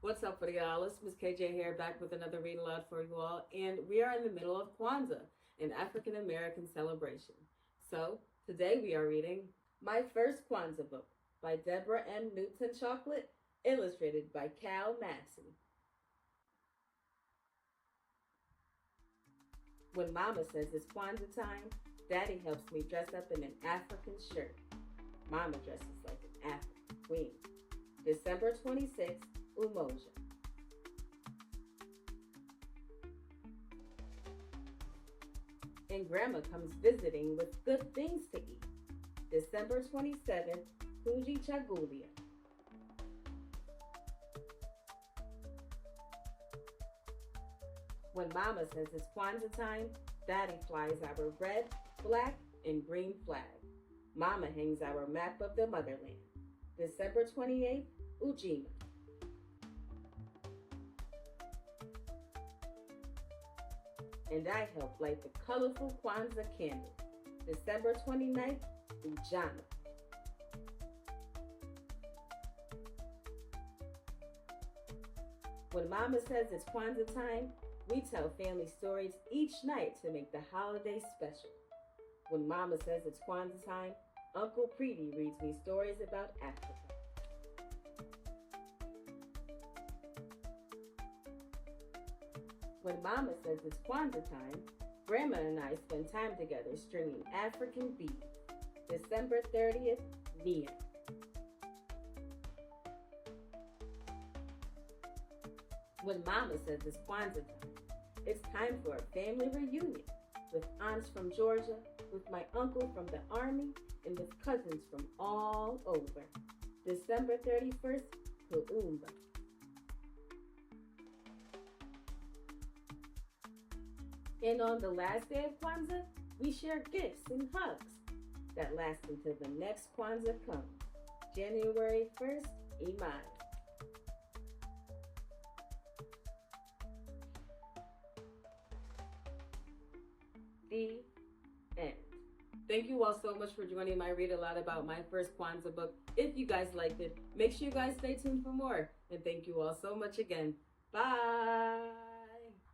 What's up for y'all? It's Miss KJ here, back with another read aloud for you all, and we are in the middle of Kwanzaa, an African American celebration. So today we are reading My First Kwanzaa Book by Deborah M. Newton Chocolate, illustrated by Cal Maxey. When Mama says it's Kwanzaa time, Daddy helps me dress up in an African shirt. Mama dresses like an African queen. December 26th, Umoja. And Grandma comes visiting with good things to eat. December 27th, Kuji Chagulia. When Mama says it's Kwanzaa time, Daddy flies our red, black, and green flag. Mama hangs our map of the motherland. December 28th, Ujima. And I help light the colorful Kwanzaa candle. December 29th, Ujana. When Mama says it's Kwanzaa time, we tell family stories each night to make the holiday special. When Mama says it's Kwanzaa time, Uncle Preety reads me stories about Africa. When Mama says it's Kwanzaa time, Grandma and I spend time together stringing African beads. December 30th, Nia. When Mama says it's Kwanzaa time, it's time for a family reunion with aunts from Georgia, with my uncle from the army, and with cousins from all over. December 31st, Kuumba. And on the last day of Kwanzaa, we share gifts and hugs that last until the next Kwanzaa comes. January 1st, Iman. The end. Thank you all so much for joining my read aloud about My First Kwanzaa Book. If you guys liked it, make sure you guys stay tuned for more. And thank you all so much again. Bye.